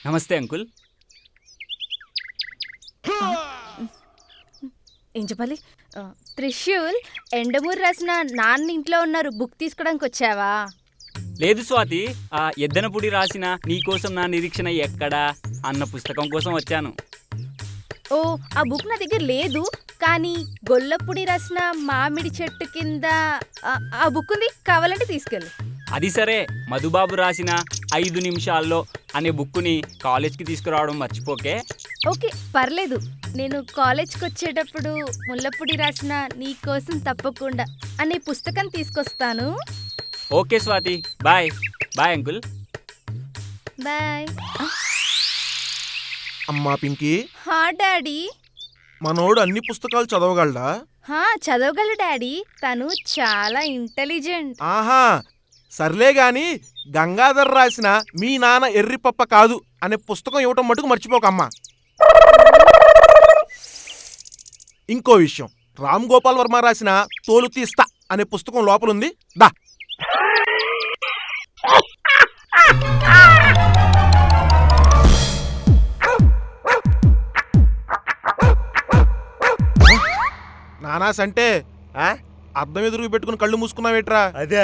నమస్తే అంకుల్. ఏం చెప్పాలి? త్రిశూల్, ఎండమూరి రాసిన నాన్న ఇంట్లో ఉన్నారు, బుక్ తీసుకోవడానికి వచ్చావా? లేదు స్వాతి, ఆ ఎద్దనపుడి రాసిన నీకోసం నా నిరీక్షణ ఎక్కడా అన్న పుస్తకం కోసం వచ్చాను. ఓ, ఆ బుక్ నా దగ్గర లేదు, కానీ గొల్లపుడి రాసిన మామిడి చెట్టు కింద ఆ బుక్ ఉంది, కావాలంటే తీసుకెళ్ళు. అది సరే, మధుబాబు రాసిన 5 నిమిషాల్లో అనే బుక్కుని కాలేజ్కి తీసుకురావడం మర్చిపోకే. ఓకే, పర్లేదు. నేను కాలేజ్కి వచ్చేటప్పుడు ముల్లపుడి రాసిన నీకోసం తప్పకుండా అనే పుస్తకం తీసుకొస్తాను. Okay Swathi, bye. Bye uncle. Bye. అమ్మా పింకీ, హా డాడీ. మనోడు అన్ని పుస్తకాలు చదవగలడా? చదవగలడు డాడీ, తను చాలా ఇంటెలిజెంట్. ఆహా, సర్లే గాని గంగాధర్ రాసిన మీ నాన్న ఎర్రిపప్ప కాదు అనే పుస్తకం ఇవ్వటం మటుకు మర్చిపోకమ్మా. ఇంకో విషయం, రామ్ గోపాల్ వర్మ రాసిన తోలు తీస్తా అనే పుస్తకం లోపలుంది, దా. నానాస్ అంటే అద్దం ఎదురుగా పెట్టుకుని కళ్ళు మూసుకున్నావేట్రా? అదే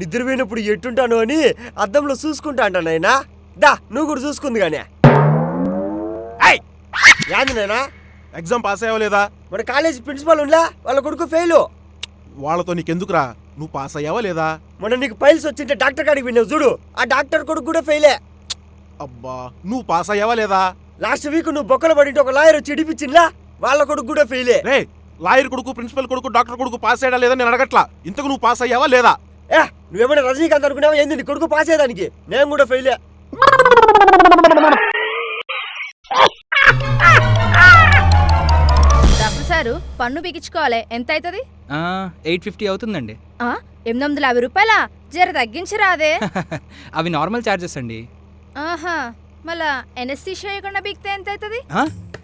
నిద్రపోయినప్పుడు ఎట్టుంటాను అని అద్దంలో చూసుకుంటా అంటా నాయనా. దా, నువ్వు కూడా చూసుకుంది కానీ. యాంది నాయనా, ఎగ్జామ్ పాస్ అయ్యావా? మన కాలేజీ ప్రిన్సిపాల్ ఉందా, వాళ్ళ కొడుకు ఫెయిలు. వాళ్ళతో నీకెందుకురా? నువ్వు పాస్ అయ్యావా లేదా? మొన్న నీకు పైల్స్ వచ్చింటే డాక్టర్ కాడికి విన్నావు చూడు, ఆ డాక్టర్ కొడుకు కూడా ఫెయిలే. అబ్బా, నువ్వు పాస్ అయ్యావా లేదా? లాస్ట్ వీక్ నువ్వు బొక్కలు పడింటే ఒక లాయర్ వచ్చి ఇడిపించిందా, వాళ్ళ కొడుకు కూడా ఫెయిలే. రే, లాయర్ కొడుకు, ప్రిన్సిపల్ కొడుకు, డాక్టర్ కొడుకు పాస్ అయ్యా లేదా నేను అడగట్లా. ఇంతకు నువ్వు పాస్ అయ్యావా లేదా? నువ్వేమైనా రజనీకాంత్ అనుకున్నావా ఏంది నీ కొడుకు పాస్ అయ్యేదానికి? నేను కూడా ఫెయిలే. డాక్టర్ సారు, పన్ను బిగించుకోవాలి, ఎంత అవుతుంది? 850 అవుతుందండి. 850 రూపాయలా? జర తగ్గించరాదే. అవి నార్మల్ ఛార్జెస్ అండి. ఆహా, మళ్ళా ఎనస్థీషియా లేకుండా బిగితే ఎంత అవుతుంది?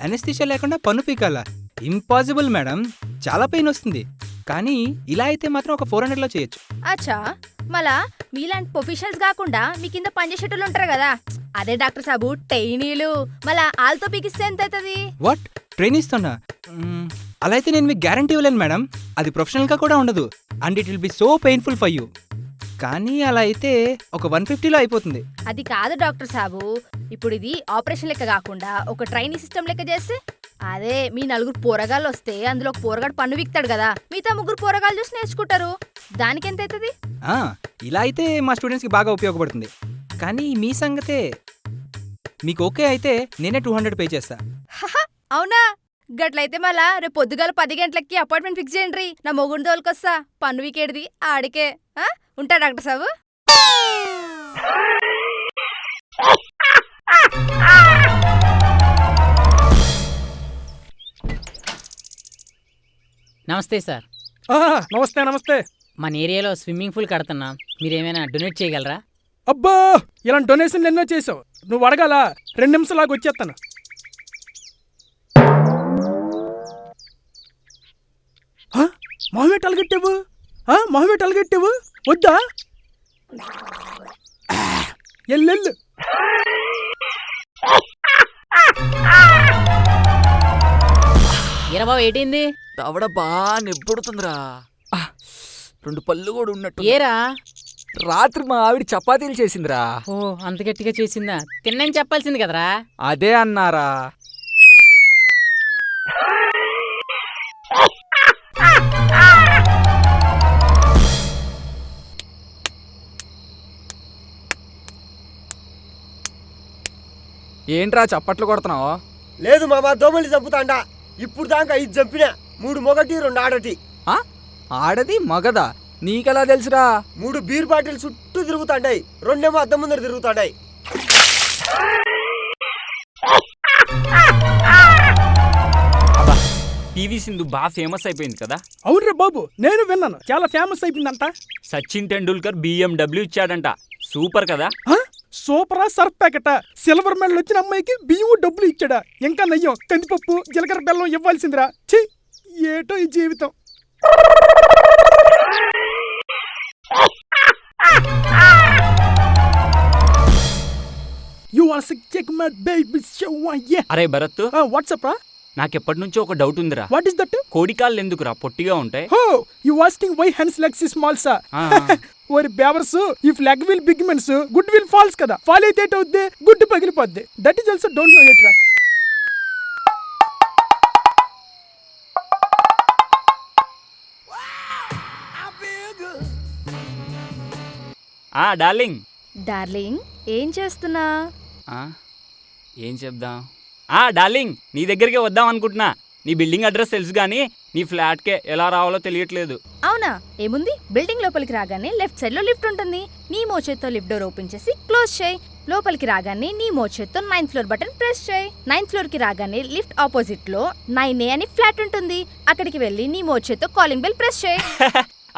అనస్థీషియా లేకుండా పన్ను పీకాలా? ఇంపాసిబుల్ మేడం, చాలా పెయిన్ వస్తుంది. కానీ ఇలా అయితే మాత్రం ఒక 400లో చేయొచ్చు. అచ్చా, మళ్ళా మీలాంటి ప్రొఫెషనల్స్ కాకుండా మీ కింద పనిచేసేటోళ్ళు ఉంటారు కదా, అదే డాక్టర్ సాబు ట్రైనీలు, మళ్ళా వాళ్ళతో బిగిస్తే ఎంత అవుతుంది? వాట్, ట్రైన్ ఇస్తున్నా? అలా అయితే నేను మీకు గ్యారంటీ ఇవ్వలేను మేడం. అది ప్రొఫెషనల్గా కూడా ఉండదు, and it will be so painful for you. కానీ అలా అయితే ఒక 150లో అయిపోతుంది. అది కాదు డాక్టర్ సాబు, ఇప్పుడు ఇది ఆపరేషన్ లెక్క కాకుండా ఒక ట్రైనింగ్ సిస్టమ్ లెక్క చేస్తే, అదే మీ 4 పోరగాళ్ళు వస్తే అందులో ఒక పోరగాడు పన్ను విక్తాడు కదా, మిగతా 3 పోరగాళ్ళు చూసి నేర్చుకుంటారు, దానికి ఎంత అవుతుంది? ఇలా అయితే మా స్టూడెంట్స్కి బాగా ఉపయోగపడుతుంది. కానీ మీ సంగతే, మీకు ఓకే అయితే నేనే 200 పే చేస్తా. అవునా? గట్లయితే మళ్ళా రేపు పొద్దుగాల 10 గంటలకి అపాయింట్మెంట్ ఫిక్స్ చేయండి, నా మొగుడు తోలుకొస్తా, పన్ను వికేడిది ఆడికే. ఉంటా డాక్టర్ సాబు. నమస్తే సార్. నమస్తే నమస్తే. మన ఏరియాలో స్విమ్మింగ్ పూల్ కడుతున్నాం, మీరేమైనా డొనేట్ చేయగలరా? అబ్బా, ఇలాంటి డొనేషన్లు ఎన్నో చేసావు, నువ్వు అడగాల, 2 నిమిషాలాగా వచ్చేస్తాను. మొహమే టలగెట్టావు, మొహమే టలగెట్టావు, వద్దా? ఎల్లెల్లు. ఈరబాబు ఏంటింది? దవడ బాగా నెప్పుడుతుందిరా, 2 పళ్ళు కూడా ఉన్నట్టు. ఏరా, రాత్రి మా ఆవిడ చపాతీలు చేసిందిరా. ఓ, అంత గట్టిగా చేసిందా? తిన్నాక చెప్పాల్సింది కదరా. అదే అన్నారా. ఏంట్రా చప్పట్లు కొడుతున్నావు? లేదు మామా, దోమల్ని చంపుతాండా. ఇప్పుడు దాకా 5 చంపినా, 3 మొగటి 2 ఆడటి. ఆడది మగదా? నీకెలా తెలుసురా? 3 బీర్ బాటిల్ చుట్టూ తిరుగుతాండాయి, 2 అద్దం ముందర తిరుగుతాండాయి. పివి సింధు బాగా ఫేమస్ అయిపోయింది కదా? అవునరా బాబు, నేను విన్నాను, చాలా ఫేమస్ అయిపోయిందంట. సచిన్ టెండూల్కర్ BMW ఇచ్చాడంట, సూపర్ కదా? సూపరా, సర్ఫ్ ప్యాకెట, సిల్వర్ మెడల్ వచ్చిన అమ్మాయికి బియ్యం డబ్బులు ఇచ్చాడా? ఇంకా నయ్యం, కందిపప్పు జీలకర్ర బెల్లం ఇవ్వాల్సిందిరా. ఛీ, ఏటో ఈ జీవితం. You are sick, my baby. So, yeah. అరే భరత్, What's up, huh? నాకెప్పటి నుంచో ఒక డౌట్ ఉందిరా. What is that? కోడికాళ్ళు ఎందుకురా పొట్టిగా ఉంటాయి? Oh, you asking why hens legs is small, sir? ఓరి బేవర్స్, if leg will big men's good will falls కదా. ఫాల్ అయితే అవుద్ది, గుడ్ పగిలిపోద్ది. That is also don't know it రా. డార్లింగ్. డార్లింగ్, ఏం చేస్తున్నా? ఏం చెప్దాం? డార్లింగ్, నీ దగ్గరికి వద్దాం అనుకుంటున్నా. నీ బిల్డింగ్ అడ్రస్ తెలుసు కానీ నీ ఫ్లాట్కే ఎలా రావాలో తెలియట్లేదు. అవునా, ఏముంది, బిల్డింగ్ లోపలికి రాగానే లెఫ్ట్ సైడ్ లో లిఫ్ట్ ఉంటుంది. నీ మోచేత్తో లిఫ్ట్ డోర్ ఓపెన్ చేసి క్లోజ్ చేయి. లోపలికి రాగానే నీ మోచేత్తో 9th ఫ్లోర్ బటన్ ప్రెస్ చేయి. 9th ఫ్లోర్ కి రాగానే లిఫ్ట్ ఆపోజిట్ లో 9A అని ఫ్లాట్ ఉంటుంది. అక్కడికి వెళ్ళి నీ మోచేత్తో కాలింగ్ బెల్ ప్రెస్ చేయి.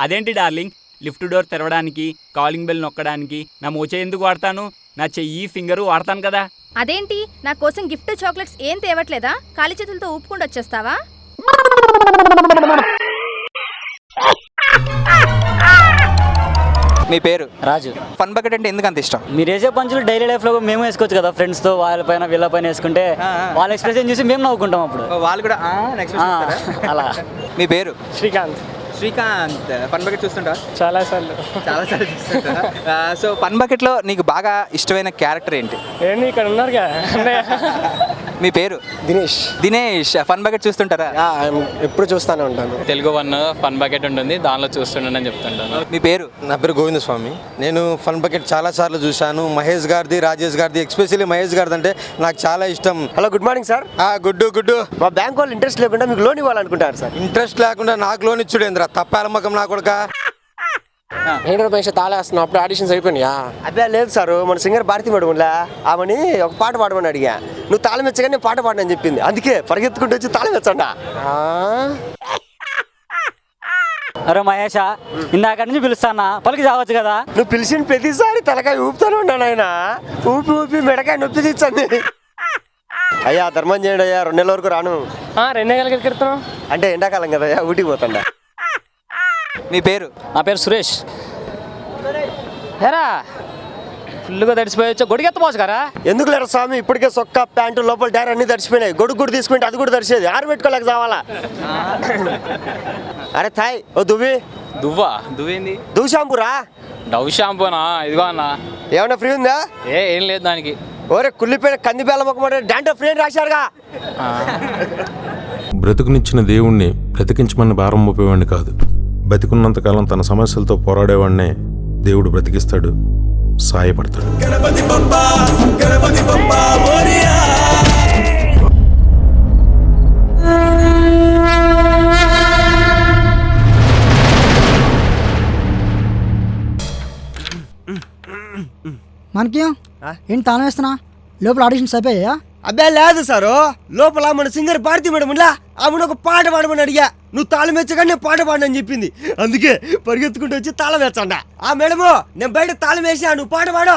అదేంటి డార్లింగ్, లిఫ్ట్ డోర్ తెరవడానికి కాలింగ్ బెల్ నొక్కడానికి నా మోచే ఎందుకు వాడతాను? నా చెయ్యి ఫింగరు వాడతాను కదా. అదేంటి, నా కోసం గిఫ్ట్ చాక్లెట్స్ ఏం తేవట్లేదా? ఖాళీ చేతులతో ఊపుకుండా వచ్చేస్తావా? మీ పేరు? రాజు. ఫన్ బకెట్ అంటే ఎందుకు అంత ఇష్టం? మీరు వేసే పంచులు డైలీ లైఫ్లో మేము వేసుకోవచ్చు కదా, ఫ్రెండ్స్తో వాళ్ళపైన వీళ్ళపైన వేసుకుంటే వాళ్ళ ఎక్స్ప్రెషన్ చూసి మేము నవ్వుకుంటాం అప్పుడు. వాళ్ళు కూడా నెక్స్ట్ అలా. మీ పేరు? శ్రీకాంత్. శ్రీకాంత్, ఫన్ బకెట్ చూస్తుంటా? చాలాసార్లు చూస్తుంటా. సో ఫన్ బకెట్ లో నీకు బాగా ఇష్టమైన క్యారెక్టర్ ఏంటి? ఏంది ఇక్కడ ఉన్నారుగా అన్నయ్య. మీ పేరు? దినేష్. దినేష్, ఫన్ బకెట్ చూస్తుంటారా? ఎప్పుడు చూస్తానే ఉంటాను. తెలుగు వన్ ఫన్ బకెట్ ఉంటుంది, దానిలో చూస్తుండని చెప్తుంటాను. మీ పేరు? నా పేరు గోవింద స్వామి. నేను ఫన్ బకెట్ చాలా సార్లు చూశాను. మహేష్ గారిది, రాజేష్ గారిది, ఎస్పెషల్లీ మహేష్ గారిది అంటే నాకు చాలా ఇష్టం. Hello, good morning sir. గుడ్డు మా బ్యాంక్ వాళ్ళు ఇంట్రెస్ట్ లేకుండా మీకు లోన్ ఇవ్వాలనుకుంటారు సార్. ఇంట్రెస్ట్ లేకుండా నాకు లోన్ ఇచ్చుడేంద్రా, తప్పాల మకం నా కొడుక. తాళేస్తున్నావు, అప్పుడు ఆడిషన్స్ అయిపోయినాయా? అదే లేదు సార్, మన సింగర్ భారతి మేడంలా ఆమెని ఒక పాట పాడమని అడిగా. నువ్వు తాళం మెచ్చగానే నేను పాట పాడనని చెప్పింది. అందుకే పరిగెత్తుకుంటూ వచ్చి తాళం మెచ్చండా. అరే మహేషా, ఇందాక నుంచి పిలుస్తానా, పలికి చావచ్చు కదా. నువ్వు పిలిచిన ప్రతిసారి తలకాయ ఊపుతానే ఉన్నాను ఆయన. ఊపి ఊపి మెడకాయ నొప్పి తెచ్చండి. అయ్యా ధర్మం చేయండి అయ్యా, 2 నెలల వరకు రాను. 2 నెలలకి ఎక్కడుతున్నావు అంటే ఎండాకాలం కదా అయ్యా, ఊటికి పోతాండా. మీ పేరు? నా పేరు సురేష్. ఎరా ఫుల్గా తడిసిపోయొచ్చు, గొడిగెత్తపోవచ్చు కదా. ఎందుకు లేరు స్వామి, ఇప్పటికే సొక్క ప్యాంటు లోపల టైర్ అన్ని తడిచిపోయినాయి. గొడుగు కూడా తీసుకుంటే అది కూడా తడిచేది, ఆరబెట్టుకోలేక చావాలా. అరే థాయ్, ఓ దువ్వి. దువ్వేంది? దువ్వు షాంపూరా? డవ్ షాంపూనా? ఇదిగో అన్న. ఏమన్నా ఫ్రీ ఉందా? ఏం లేదు దానికి. ఓరే కుళ్ళిపోయిన కంది బెల్లం ఒక డాంటో ఫ్రీ అని రాశారుగా. బ్రతుకునిచ్చిన దేవుణ్ణి బ్రతికించమని భారం మోపేవాడిని కాదు. బతికున్నంతకాలం తన సమస్యలతో పోరాడేవాడినే దేవుడు బ్రతికిస్తాడు, సాయపడతాడు. మనకి ఏంటి తాను వేస్తున్నా? లోపల ఆడిషన్స్ అయిపోయా? అబ్బే లేదు సారు, లోపల మన సింగర్ భారతి మేడం ఇలా ఆమెను ఒక పాట పాడమని అడిగా. నువ్వు తాళం వేచ్చగానే నేను పాట పాడనని చెప్పింది. అందుకే పరిగెత్తుకుంటూ వచ్చి తాళం వేచ్చండా. ఆ మేడము, నేను బయట తాళం వేసా, నువ్వు పాట పాడు.